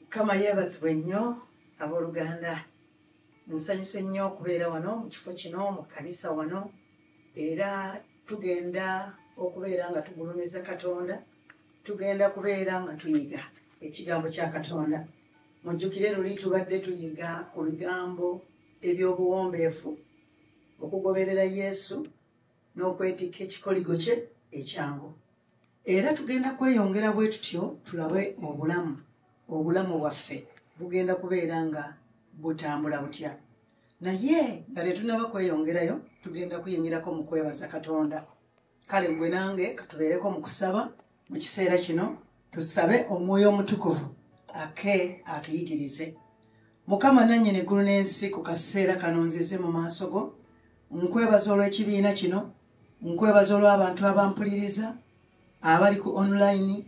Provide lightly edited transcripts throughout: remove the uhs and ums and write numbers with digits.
Kama yebazibwe nnyo abooluganda. Nsanyuse nnyo okubeera wano mu kifo kino mu kanisa wano era tugenda okubeera nga tugulumiza Katonda, tugenda kubeera nga tuyiga ekigambo kya Katonda. Mujjukire luli tubadde tuyiga ku bigambo eby'obuwombeefu, okugoberera Yesu n'okwetikka ekikoligo kye ekyangu. Era tugenda kweyongera bwe tutyo tulabe obulamu bwaffe bugenda kubeera nga butambula butya. Naye nga tetunaba kweyongerayo tugenda kuyingirako mu kwebaza Katonda. Kale gwe nange katubeereko mu kusaba mu kiseera kino, tusabe Omwoyo Omutukuvu atuyigirize. Mukama nannyini eggulu n'ensi ku kaseera kano nzize mu maaso go, nkwebaza olw'ekibiina kino, nkwebaza olw'abantu abampuliriza, abali ku online,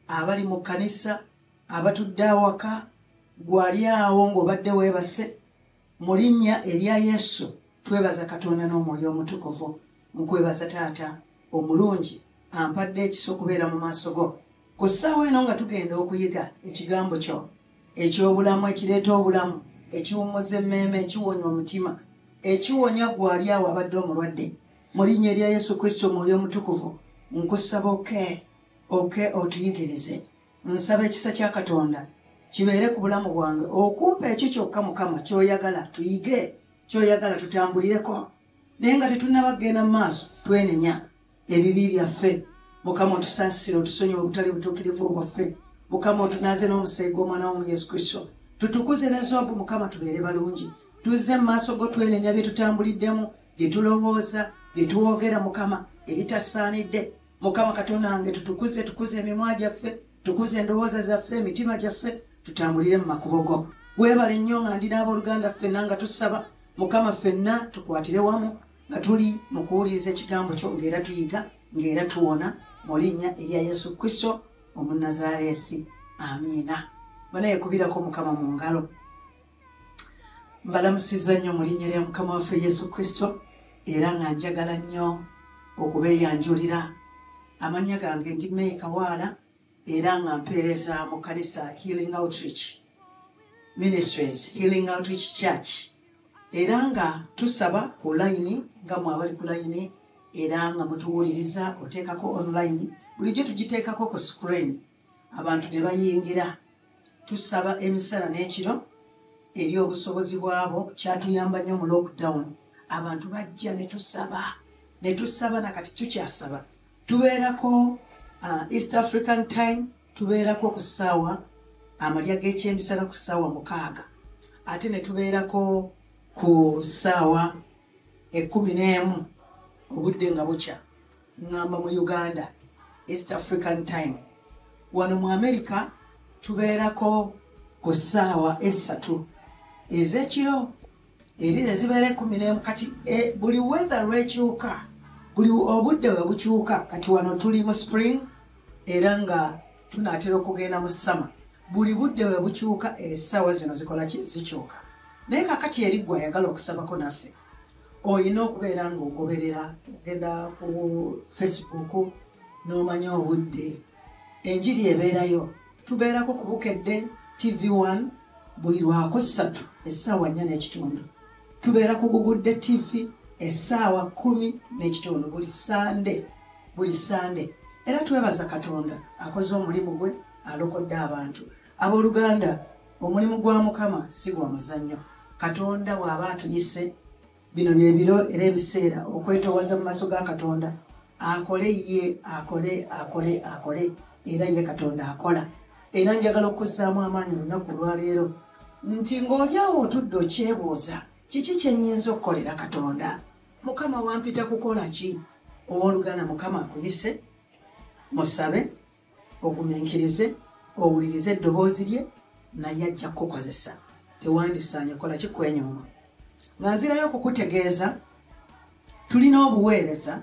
abali mu kanisa, abatudde awaka, gwali awo ng'obadde weebase. Mu linnya erya Yesu twebaza Katonda n'Omwoyo Omutukuvu. Nkwebaza Taata omulungi ampadde ekisa okubeera mu maaso go ku ssaawa eno nga tugenda okuyiga ekigambo kyo eky'obulamu, ekireeta obulamu, ekiwummuza emmeeme, ekiwonya omutima, ekiwonya gwali awo abadde omulwadde. Mu linnya erya Yesu Kristo Omwoyo Omutukuvu nkusaba otuyigirize. Nsaba ekisa kya Katonda kibeere ku bulamu bwange, okumpa ekyo kyokka Mukama ky'oyagala tuyige, ky'oyagala tutambulireko. Naye nga tetunnabagenda mu maaso twenenya ebibi byaffe. Mukama otusaasire, otusonyiwe obutali butuukirivu bwaffe. Mukama otunaaze n'omusaayi gw'Omwana wo Yesu Kristo. Tutukuze ne zoobu Mukama tubeere balungi. Tuzze mu maaso go twenenya bye tutambuliddemu, bye tulowooza, bye tuwoogera Mukama ebitasaanidde. Mukama Katonda wange tukuze emimwa gyaffe, tukuze endowooza zaffe, emitima gyaffe, tutambulire mu makubo go. Weebale nnyo nga ndi n'abooluganda ffenna nga tusaba. Mukama ffenna tukwatire wamu nga tuli mu kuwuliriza ekigambo kyo ng'era tuyiga, ng'era tuwona mu linnya erya Yesu Kristo Omunnazaaleesi. Amiina. Banaayekubirako Mukama mu ngalo. Mbalamusizza nnyo mu linnya lya Mukama waffe Yesu Kristo era nga njagala nnyo okubeeyanjulira. Amannya gange ndi May Kawaala era nga mpeereza mu kanisa Healing Outreach Ministries, Healing Outreach Church. Era nga tusaba ku layini nga mwabali ku layini era nga mutuwuliriza oteekako online. Bulijjo tugiteekako ku screen abantu ne bayingira. Tusaba emisana n'ekiro eri obusobozi bwabo. Kyatuyamba nnyo mu lockdown. Abantu bajja ne tusaba nakati tukyasaba. Tubeerako East African time, tubeerako ku ssaawa amalya g'ekyemisana ku ssaawa 6. Ate ne tubeerako ku ssaawa 11 obudde nga bukya ngamba mu Uganda East African time. Wano mu America tubeerako ku ssaawa 3 ez'ekiro erire zibeera 11. Kati buli weather lwekyuka, buli obudde we bukyuka. Kati wano tuli mu spring era nga tunaatera okugenda mu summer. Buli budde we bukyuka essaawa zino zikola ki? Zikyuka. Naye kakati eri gwe ayagala okusabako naffe oyina okubeera ng'ogoberera, ogenda ku Facebook n'omanya obudde. Enjiri ebeerayo. Tubeerako ku Bukedde TV1 buli lwako 3 essaawa 4:30. Tubeera ku Gugudde TV essaawa 10:30 buli Sande. Era twebaza Katonda akoze omulimu gwe, alokodde abantu. Abooluganda, omulimu gwa Mukama si gwa muzannyo. Katonda bw'aba atuyise, bino bye biro era ebiseera okwetoowaza mu maaso ga Katonda. Akole era ye Katonda akola. Era njagala okuzzaamu amaanyi olunaku olwaleero nti ng'oli awo otudde okyebuuza, kiki kye nnyinza okukolera Katonda? Mukama wampita kukola ki? Owooluganda, Mukama akuyise, musabe, ogumiikirize, owulirize eddoboozi lye, naye ajja kukukozesa. Tewandisaanye kola kikwenyooma. Nga nzirayo okukutegeeza, tulina obuweereza.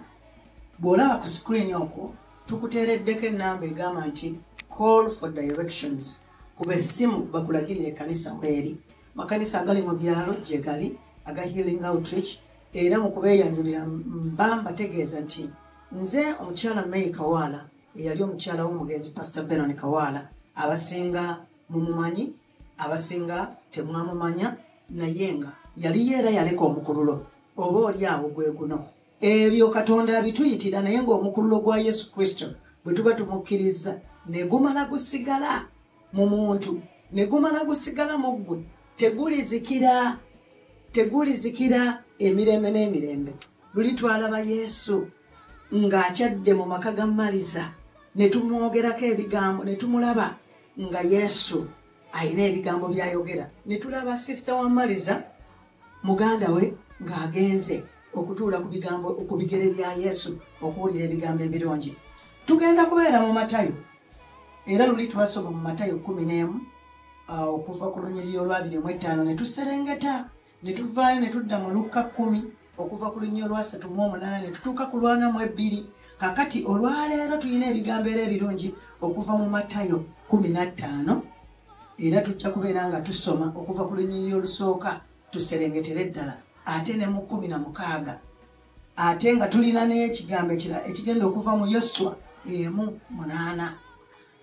Bw'olaba ku screen okwo tukuteereddeko ennamba egamba nti call for directions. Kuba essimu bakulagirira ekkanisa w'eri. Makanisa agali mu byalo gye gali aga Healing Outreach. Era mu kubeeyanjulira mbategeeza nti nze omukyala May Kawaala eyali omukyala w'omugenzi Pastor Benon Kawaala abasinga mumumanyi abasinga temwamumanya naye nga yali era yaleka omukululo oba oli awo gwe guno. Ebyo Katonda abituyitira naye ng'omukululo gwa Yesu Kristo bwe tuba tumukkiriza ne gumala gusigala mu muntu, ne gumala gusigala mu ggwe, tegulizikira emirembe n'emirembe. Luli twalaba Yesu ng'akyadde mu maka ga Maliza ne tumwogerako ebigambo, ne tumulaba nga Yesu ayina ebigambo by'ayogera. Ne tulaba sisita wa Maliza muganda we ng'agenze okutuula ku bigere bya Yesu okuwulira ebigambo ebirungi. Tugenda kubeera mu Matayo, era luli twasoma mu Matayo 11 okuva ku lunyiriri olwa25 ne tuserengeta ne tuvaayo ne tudda mu Luka 10 okuva ku lunyiriri olwa38 ne tutuuka ku lwa42. Kakati olwaleero tulina ebigambo era ebirungi okuva mu Matayo 15, era tujja kubeera nga tusoma okuva ku lunyiriri olusooka tuserengetere ddala ate ne mu 16, ate nga tulina n'ekigambo ekirala ekigenda okuva mu Yoswa 1:8.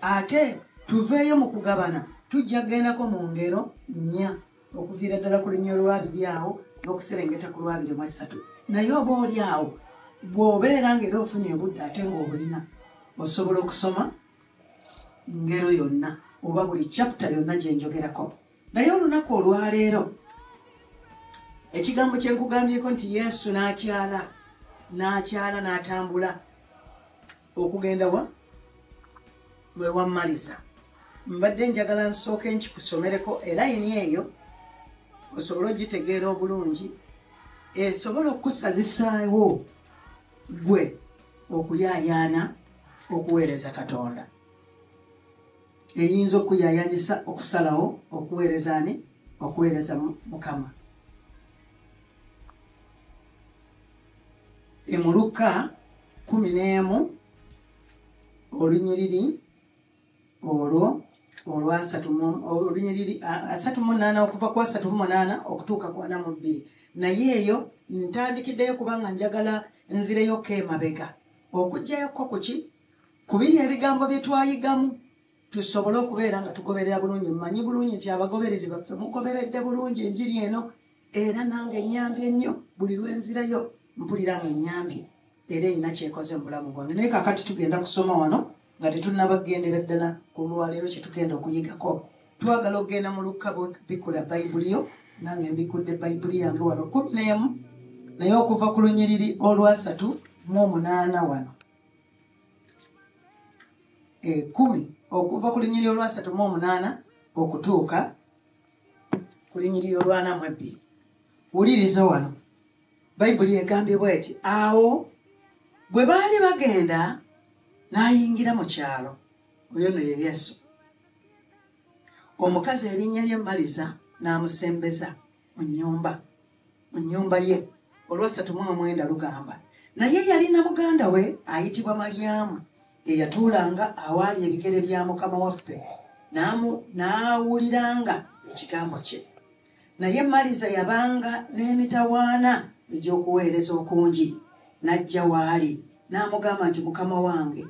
Ate tuveeyo mu kugabana tujja kugendako mu ngero 4 okuviira ddala ku lunyiriri olwabiri awo n'okuserengeta ku lwa23. Naye oba oli awo bw'obeera ng'era ofunye obudde ate ng'obulina osobola okusoma ngero yonna oba buli chapter yonna gye njogerako. Naye olunaku olwaleero ekigambo kye nkugambyeko nti Yesu n'akyala n'atambula okugenda wa Maliza. Mbadde njagala nsooke nkikusomereko elayini eyo osobola ogitegeera obulungi, esobola okusazisaawo gwe okuyaayaana okuweereza Katonda. Eyinza okuyaayaanyisa okusalawo okuweereza Mukama. Mu Luka 11 olunyiriri olwo olwa 38 okuva ku 38 okutuuka ku 42. Naye eyo ntandikiddeyo kubanga njagala nzireyoko emabega okugjayoko ku biri ebigambo bye twayigamu tusobole okubeera nga tugoberera bulungi. Mmanyi bulungi nti abagoberezi baffe mugoberedde bulungi enjiri eno, era nange ennyambye ennyo. Buli lwenzirayo mpulira nga ennyambye era erina kyekoze mu bulamu bwange. Naye kakati tugenda kusoma wano nga tetunnabagendera ddala ku lwaleero kye tugenda okuyigako. Twagala okugenda mu Luka bikula Bayibuli yo, nange mbikudde Bayibuli yange wano 11, naye okuva ku lunyiriri olwa 38 wano 10 okuva ku lunyiriri olwa 38 okutuuka ku lunyiriri olwa 42. Wuliriza wano Bayibuli egambye bw'eti: awo bwe baali bagenda n'ayingira mu kyalo, oyo no ye Yesu. Omukazi erinnya lye Maliza n'amusembeza mu nnyumba ye. Olwa 39 lugamba, naye yalina muganda we ayitibwa Malyamu eyatuulanga awaali ebigere bya Mukama waffe, n'awuliranga ekigambo kye. Naye Maliza yabanga n'emitawaana egy'okuweereza okungi. N'ajja waali n'amugamba nti, Mukama wange,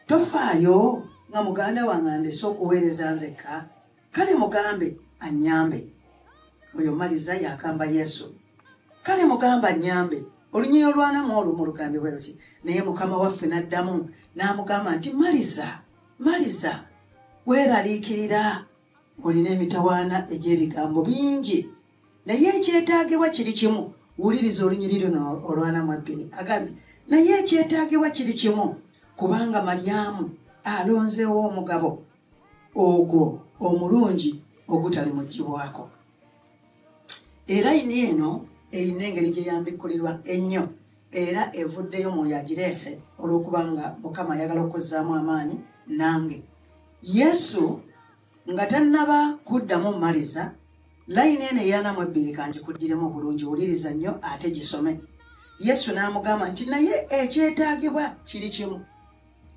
tofaayo nga muganda wange andese okuweereza nzekka? Kale mugambe annyambe. Oyo Maliza yakamba Yesu. Kale mugambe annyambe. Olunyiriri olwanamu olwo mu lugambe bwe luti, naye Mukama waffe n'addamu n'amugamba nti, Maliza, weeraliikirira, olina emitawaana egy'ebigambo bingi, naye ekyetaagibwa kiri kimu. Wuliriza olunyiriri olwanamu 2 agambye, naye ekyetaagibwa kiri kimu, kubanga Malyamu alonzeewo omugabo ogwo omulungi ogutali mugibwako. Era eno erina engeri gye yambikkulirwa ennyo, era evuddeyo mwoyo agireese olw'okubanga Mukama ayagala okuzzaamu amaanyi nange. Yesu nga tannaba kuddamu Maliza, layini eno eyanamu 2 kangikuddiremu bulungi, wuliriza nnyo ate gisome. Yesu n'amugamba nti, naye ekyetaagibwa kiri kimu.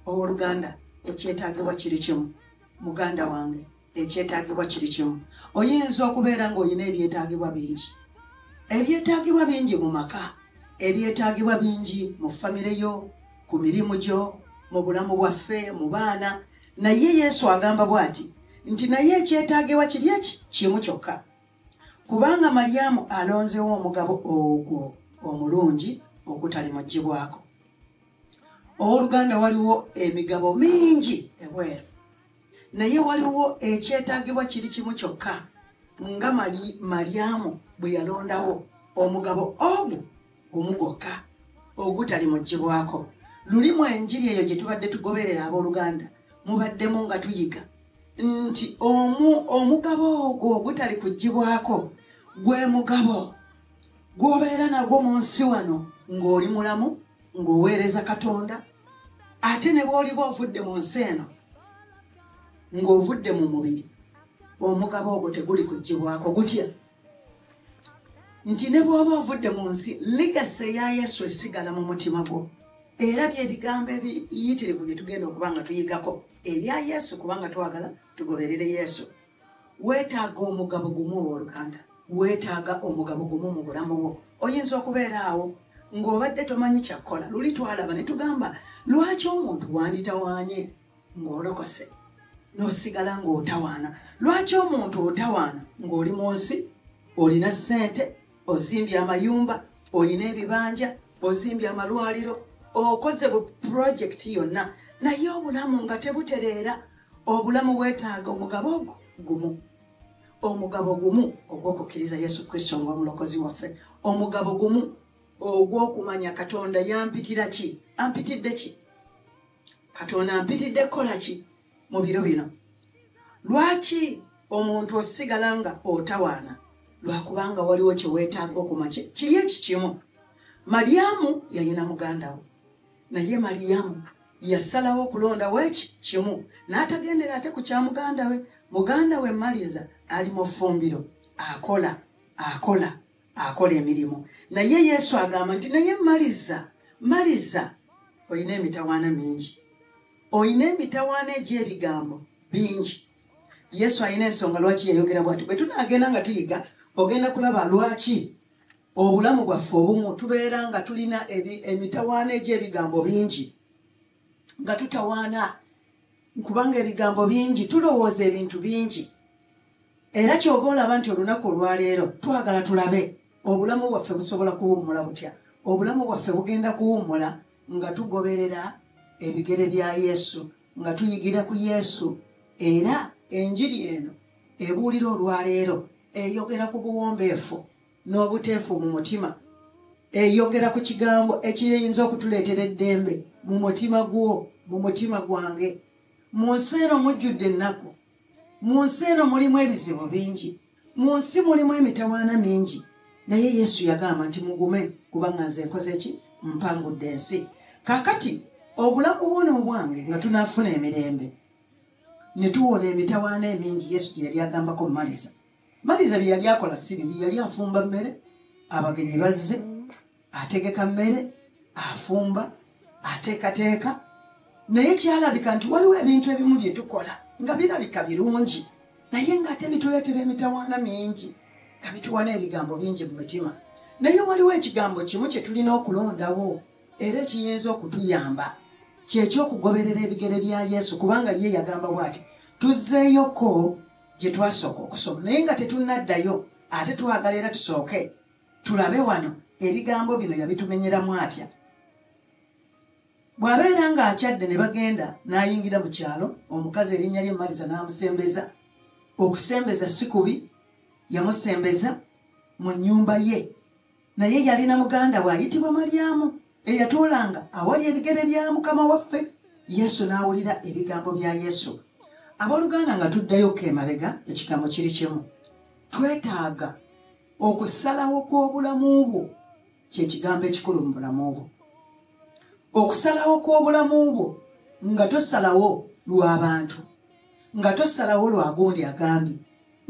Owooluganda, ekyetaagibwa kiri kimu. Muganda wange, ekyetaagibwa kiri kimu. Oyinza okubeera ng'olina ebyetaagibwa bingi. Ebyetaagibwa bingi mu maka, ebyetaagibwa bingi mu famire yo, ku mirimu gyo, mu bulamu bwaffe, mu baana. Naye Yesu agamba bw'ati, nti naye ekyetaagibwa kiri eki kimu kyokka. Kubanga Maryamu alonzeewo omugabo ogwo omulungi ogutali muggyibwako. Owooluganda waliwo emigabo mingi ebweru, naye waliwo ekyetaagibwa kiri kimu kyokka nga Maryamu bwe yalondawo omugabo ogwo gumu gwokka ogutali muggyibwako. Luli mu enjiri eyo gye tubadde tugoberera abooluganda mubaddemu nga tuyiga nti omugabo ogwo ogutali kuggyibwako gwe mugabo gw'obeera nagwo mu nsi wano ng'oli mulamu ng'oweereza Katonda, ate ne bw'oliba ovudde mu nsi eno ng'ovudde mu mubiri, omugabo ogwo teguli kuggyibwako. Gutya nti ne bw'oba ovudde mu nsi, ligase ya Yesu esigala mu mutima gwo. Era by'ebigambo ebiyitirivu bye tugenda okuba nga tuyigako ebya Yesu, kubanga twagala tugoberere Yesu. Weetaaga omugabo gumu owooluganda, weetaaga omugabo gumu mu bulamu bwo. Oyinza okubeera awo ng'obadde tomanyi kyakkola. Luli twalaba ne tugamba lwaki omuntu wanditawaanye ng'olokose n'osigala ng'otawaana? Lwaki omuntu otawaana ng'oli mu nsi, olina ssente, ozimbye amayumba, olina ebibanja, ozimbye amalwaliro, okoze bu purojekiti yonna, naye obulamu nga tebutereera? Obulamu bwetaaga omugabo gumu, omugabo gumu ogw'okukkiriza Yesu Kristo ng'omulokozi waffe, omugabo gumu ogw'okumanya Katonda yampitira ki, ampitidde ki, Katonda ampitidde kukola ki mu biro bino. Lwaki omuntu osigala nga otawaana? Lwakubanga waliwo kye weetaaga okumanya. Kiri ekikimu. Maryamu yalina muganda we, naye Maryamu yasalawo okulondawo eki kimu, n'atagendera ate ku kya muganda we. Muganda we Maliza ali mu ffumbiro, akola emirimu. Naye Yesu agamba nti naye Maliza, olina emitawaana mingi, olina emitawaana egy'ebigambo bingi. Yesu alina ensonga lwaki yayogera bw'ati. Bwe tunaagenda nga tuyiga, ogenda kulaba lwaki obulamu bwaffe obumu tubeera nga tulina emitawaana egy'ebigambo bingi, nga tutawaana kubanga ebigambo bingi, tulowooza ebintu bingi. Era kyova olaba nti olunaku olwaleero twagala tulabe obulamu bwaffe busobola kuwummula butya. Obulamu bwaffe bugenda kuwummula nga tugoberera ebigere bya Yesu, nga tuyigira ku Yesu. Era enjiri eno ebuulira olwaleero eyogera ku buwombeefu n'obuteefu mu mutima, eyogera ku kigambo ekiyinza okutuleetera eddembe mu mutima gwo, mu mutima gwange. Mu nsi eno mujjudde ennaku, mu nsi eno mulimu ebizibu bingi, mu nsi mulimu emitawaana mingi, naye Yesu yagamba nti mugume kubanga nze nkoze ki, mpangudde ensi. Kaakati obulamu bwono obwange nga tunaafuna emirembe, ne tuwona emitawaana emingi Yesu gye yali agambako Maliza. Maliza bye yali akola si bibi, yali afumba mmere, abagenyi bazze, ategeka mmere, afumba, ateekateeka. Naye kyalabika nti waliwo ebintu ebimu bye tukola nga birabika birungi, naye ng'ate bituleetera emitawaana mingi, nga bituwana ebigambo bingi mu mitima. Naye waliwo ekigambo kimu kye tulina okulondawo era kiyinza okutuyamba, ky'ekyokugoberera ebigere bya Yesu, kubanga ye yagamba bw'ati, tuzzeeyoko gye twasooka okusoma. Naye nga tetunnaddayo, ate twagala era tusooke tulabe wano ebigambo bino yabitumenyeramu atya. Bw'abeera ng'akyadde ne bagenda n'ayingira mu kyalo, omukazi erinnya lye Maliza n'amusembeza. Okusembeza si kubi, yamusembeza mu nnyumba ye. Naye yalina muganda we ayitibwa Maryamu eyatuulanga awali ebigere bya Mukama waffe. Yesu n'awulira ebigambo bya Yesu. Abooluganda nga tuddayoko emabega, ekigambo kiri kimu. Twetaaga okusalawo kw'obulamu bwo, kye kigambo ekikulu mu bulamu bwo. Okusalawo kw'obulamu bwo nga tosalawo lw'abantu, nga tosalawo lwa gundi agambi,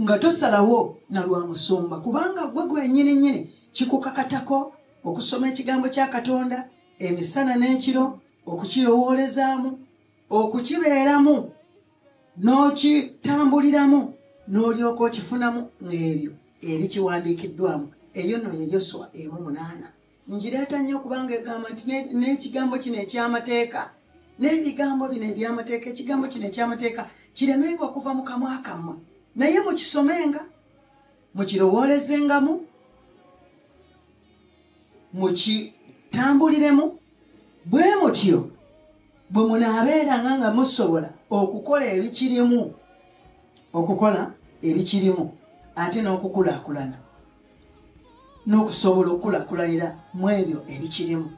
nga tosalawo na lwa musumba, kubanga gwe gwennyini kikukakatako okusoma ekigambo kya Katonda emisana n'ekiro, okukirowoolezaamu, okukibeeramu, n'okitambuliramu, n'olyoka okifunamu ebyo ebikiwandiikiddwamu. Eyo nno ye Yoswa 1:8. Ngireeta nnyo kubanga egamba nti n'ekigambo kino eky'amateeka, n'ebigambo bino eby'amateeka, ekigambo kino eky'amateeka kiremenga okuva mu kamwa kammwe naye mukisomenga mukirowolezengamu mukitambuliremu bwe mutyo bwe munaabeeranga nga musobola okukola ebikirimu ate n'okukulaakulana n'okusobola okukulaakulanira mu ebyo ebikirimu.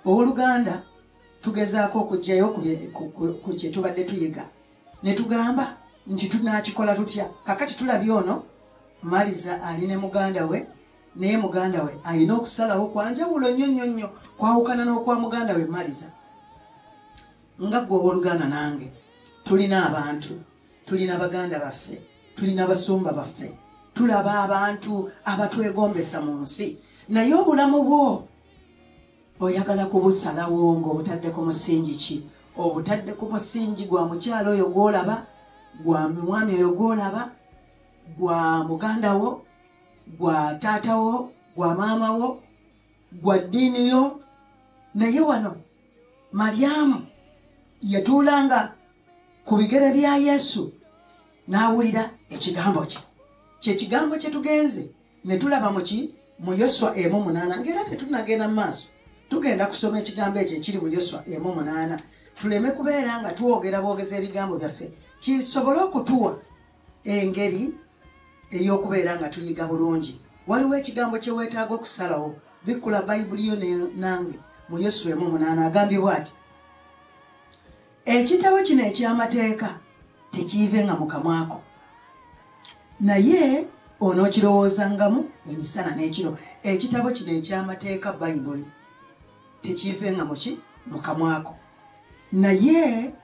Owooluganda tugezaako okugyayo ku kye tubadde tuyiga ne tugamba nti tunaakikola tutya. Kakati tulabye ono Maliza ali ne muganda we naye muganda we alina okusalawo kwa njawulo nnyo kwawukana n'okwa muganda we Maliza. Nga gwe owooluganda nange tulina abantu, tulina baganda baffe, tulina basumba baffe, tulaba abantu abatwegombesa mu nsi naye obulamu bwo oyagala kubusalawo ng'obutadde ku musingi ki? Obutadde ku musingi gwa mukyalo oyo gw'olaba, gwa mwami oyo gw'olaba, gwa muganda wo, gwa taata wo, gwa maama wo, gwa ddiini yo. Naye wano Maryamu yatuulanga ku bigere bya Yesu n'awulira ekigambo kye. Kyekigambo kye tugenze ne tulaba mu Yoswa 1:8 ng'era tetunagenda mu maaso tugenda kusoma ekigambo ekyo ekiri mu Yoswa 1:8 tuleme kubeera nga tuwogera bwogeza ebigambo byaffe kisobole okutuwa engeri ey'okubeera nga tuyiga bulungi. Waliwo ekigambo kye weetaaga okusalawo bikula bayibuli yo nange mu Yoswa 1:8 agambibwa ati ekitabo kino eky'amateeka tekiivenga mu kamwako naye onookirowoozangamu emisana n'ekiro. Ekitabo kino eky'amateeka bayibuli tekiivenga mu kamwako naye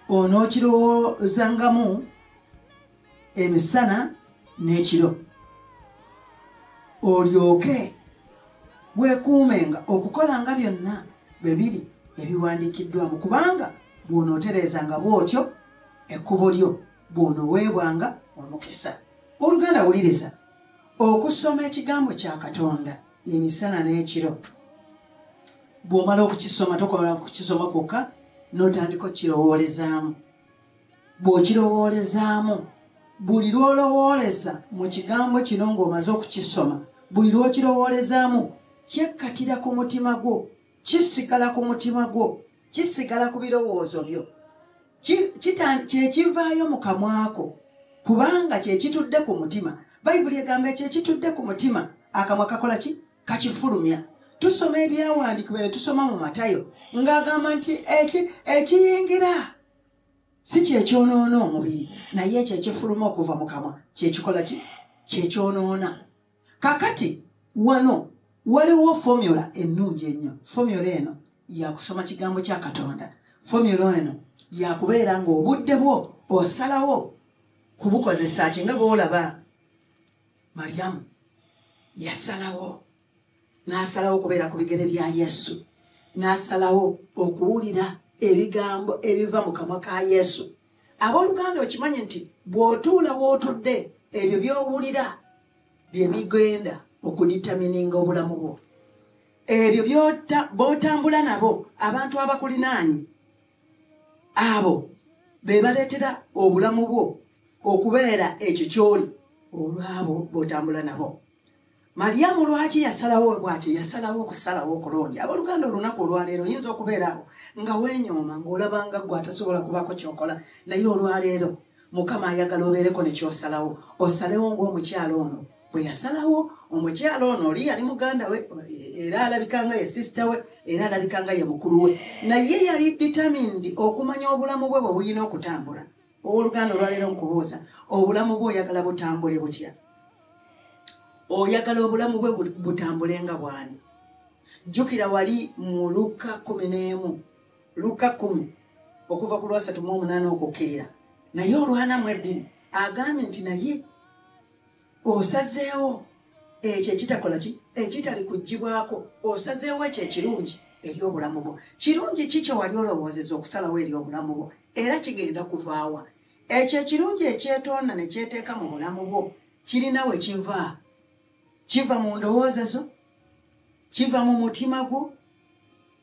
onookirowoozangamu emisana n'ekiro olyoke weekuumenga okukolanga byonna bwe biri ebiwandiikiddwamu kubanga bw'onootereezanga bw'otyo ekkubo lyo bw'onooweebwanga omukisa. Oluganda wuliriza okusoma ekigambo kya Katonda emisana n'ekiro. Bw'omala okukisoma tokola kukisoma kwokka n'otandika okkirowoolezaamu. Bw'okirowoolezaamu buli lw'olowooleza mu kigambo kino ng'omaze okukisoma buli lw'okirowoolezaamu kyekkatira ku mutima gwo, kisigala ku mutima gwo, kisigala ku birowoozo byo, kyekivaayo mu kamwako kubanga kyekitudde ku mutima. Bayibuli egamba ekyekitudde ku mutima akamwa kakola ki? Kakifulumya. Tusoma ebyawandiikibwa ne tusoma mu Matayo ng'agamba nti ekiyingira si kyekyonoona omubiri naye ekyo ekifuluma okuva mu kamwa kyekikola ki? Kyekyonoona. Kakati wano waliwo formula ennungi ennyo. Formula eno yakusoma kigambo kya Katonda. Formula eno yakubeera ng'obudde bwo osalawo kubukozesa ki nga bw'olaba Maryamu yasalawo n'asalawo okubeera ku bigere bya Yesu n'asalawo okuwulira ebigambo ebiva mu kamwa ka Yesu. Abooluganda okimanye nti bw'otuula w'otudde ebyo by'owulira bye bigenda okuditamininga obulamu bwo. Ebyo b'otambula nabo abantu abakulinaanyi abo be baleetera obulamu bwo okubeera ekyo ky'oli olwabo b'otambula nabo. Maryamu lwaki yasalawo bw'atyo? Yasalawo okusalawo okulungi. Abooluganda olunaku olwaleero oyinza okubeeraawo nga weenyooma ng'olabanga gwe atasobola kubaako kyokola naye olwaleero Mukama ayagala obeereko ne kyosalawo. Osalewo ng'omukyalo ono bwe yasalawo. Omukyalo ono oli yali muganda we era alabikanga ye sisita we era alabikanga ye mukulu we naye yali determined okumanya obulamu bwe bwe bulina okutambula. Owooluganda olwaleero nkubuuza obulamu bwe oyagala butambule butya? Oyagala obulamu bwe butambulenga bwani? Jjukira wali mu Luka 11 Luka 10 okuva ku 38 okukkirira naye 42 agambye nti naye osazeewo ekyo ekitakola ki? Ekitali kuggyibwako. Osazeewo ekyo ekirungi eri obulamu bwo. Kirungi ki kye wali olowoozeza okusalawo eri obulamu bwo era kigenda kuvaawa? Ekyo ekirungi ekyetonda ne kyeteeka mu bulamu bwo kirina we kiva? Kiva mu ndowooza zo? Kiva mu mutima gwo?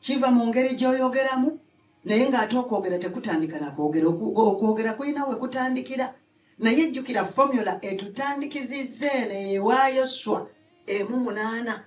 Kiva mu ngeri gy'oyogeramu? naye ng'ate okwogera tekutandika nakwogera okwogera kulina we kutandikira naye ejjukira formula etutandikizizza eno ewaayo swa 8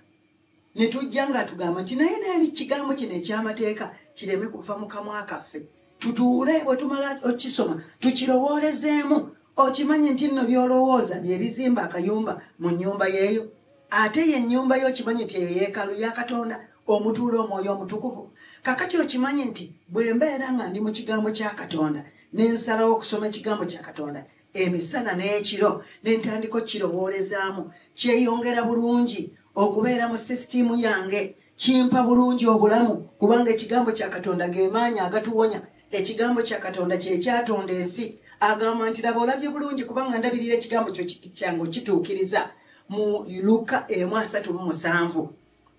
ne tujja nga tugamba nti naye n'ekigambo kino eky'amateeka kireme kuva mu kamwa kaffe tutuule bwe tumala okisoma tukirowoolezeemu okimanyi nti nno byolowooza bye bizimba akayumba mu nnyumba yeeyo ate ye ennyumba yo okimanyi nti eyo yeekaalu ya Katonda omutuula omwoyo omutukuvu kakati okimanyi nti bwe mbeera nga ndi mu kigambo kya Katonda ne nsalawo okusoma ekigambo kya Katonda emisana n'ekiro ne ntandika okkirowoolezaamu kyeyongera bulungi okubeera mu sisitimu yange kimpa bulungi obulamu kubanga ekigambo kya Katonda geemaanyi agatuwonya ekigambo kya Katonda kye kyatonda ensi agamba nti laba olabye bulungi kubanga ndabirira ekigambo kyo kyange okituukiriza mu Luka 1:37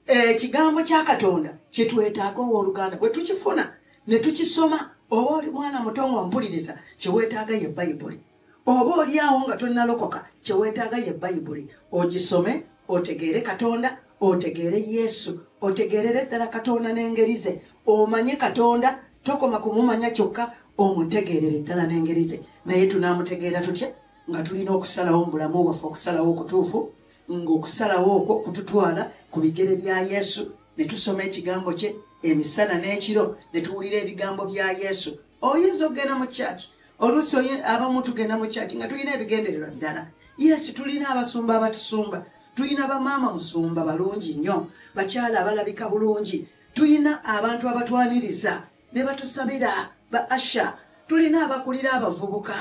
ekigambo kya Katonda kye twetaaga owooluganda bwe tukifuna ne tukisoma oba oli mwana muto ng'ompuliriza kye weetaaga ye Bayibuli oba oli awo nga tonnalokoka kye weetaaga ye Bayibuli ogisome otegeere Katonda otegeere Yesu otegeerere ddala Katonda n'engeri ze omanye Katonda tokoma kumumanya kyokka omutegeerere ddala n'engeri ze naye tunaamutegeera tutya nga tulina okusalawo mu bulamu bwaffe okusalawo okutuufu ng'okusalawo okwo kututwala ku bigere bya Yesu ne tusoma ekigambo kye emisana n'ekiro ne tuwulira ebigambo bya Yesu oyinza okugenda mu kyaki oluusi abamu tugenda mu kyaki nga tulina ebigendererwa birala Yesu tulina abasumba abatusumba tulina bamaama musumba balungi nnyo bakyala abalabika bulungi tulina abantu abatwaniriza ne batusabira ba asha tulina abakulira abavubuka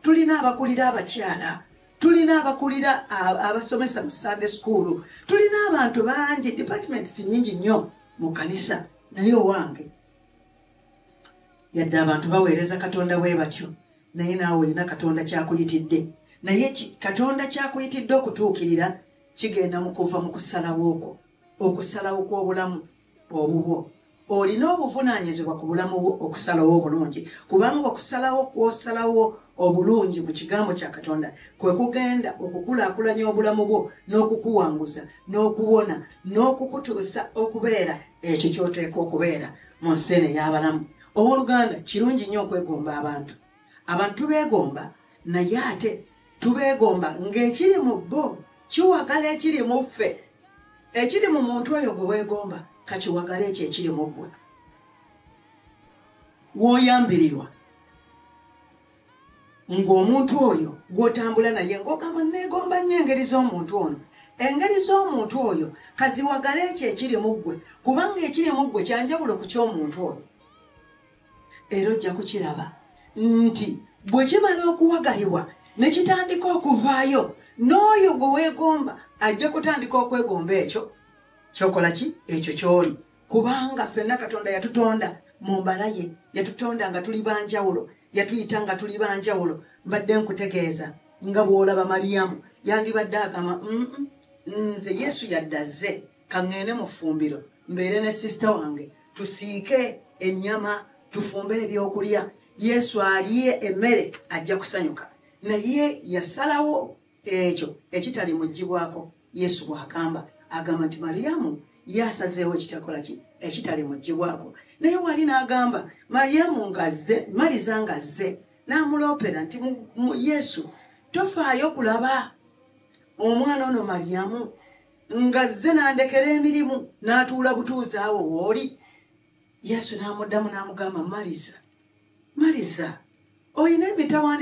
tulina abakulira abakyala tulina abakulira abasomesa mu Sunday school tulina abantu bangi departments nyingi nnyo mu kanisa naye owange yadde abantu baweereza Katonda bwe batyo naye naawe olina Katonda kyakuyitidde naye Katonda kyakuyitidde okutuukirira kigenda mu kuva mu kusalawo okwo okusalawo kw'obulamu obubwo olina obuvunaanyizibwa ku bulamu bwo okusalawo obulungi kubanga okusalawo kw'osalawo obulungi mu kigambo kya Katonda kwe kugenda okukulaakulanya obulamu bwo n'okukuwanguza n'okuwona n'okukutuusa okubeera ekyo ky'oteeka okubeera mu nsi eno ey'abalamu owooluganda kirungi nnyo okwegomba abantu tubeegomba naye ate tubeegomba ng'ekiri mu bo kiwagala ekiri mu ffe ekiri mu muntu oyo gwe weegomba kakiwagala ekyo ekiri mu ggwe w'oyambirirwa ng'omuntu oyo gw'otambula naye ng'ogamba neegomba nnyo engeri z'omuntu ono engeri z'omuntu oyo kaziwagala ekyo ekiri mu ggwe kubanga ekiri mu ggwe kyanjawulo ku ky'omuntu oyo era ojja kukiraba nti bwe kimala okuwagalibwa ne kitandika okuvaayo n'oyo gwe weegomba ajja kutandika okwegomba ekyo kyokola ki ekyo ky'oli kubanga ffenna Katonda yatutonda mu mbala ye yatutonda nga tuli banjawulo yatuyita nga tuli banjawulo mbadde nkutegeeza nga bw'olaba Mariyamu yandibadde agamba nze Yesu yaddazze kaŋŋende mu ffumbiro mbeere ne sisita wange tusiike ennyama tufumbe ebyokulya Yesu aliye emmere ajja kusanyuka naye yasalawo ekyo ekitali mugibwako Yesu bw'agamba agamba nti Mariyamu yasazeewo ekitakola ki ekitali mugibwako naye wali n'agamba Mariyamu ngazze Maliza ngazze n'amuloopera nti Yesu tofaayo kulaba omwana ono Mariyamu ngazze n'andekera emirimu n'atuula butuuzi awo w'oli Yesu n'amuddamu n'amugamba Maliza oyina emitawaana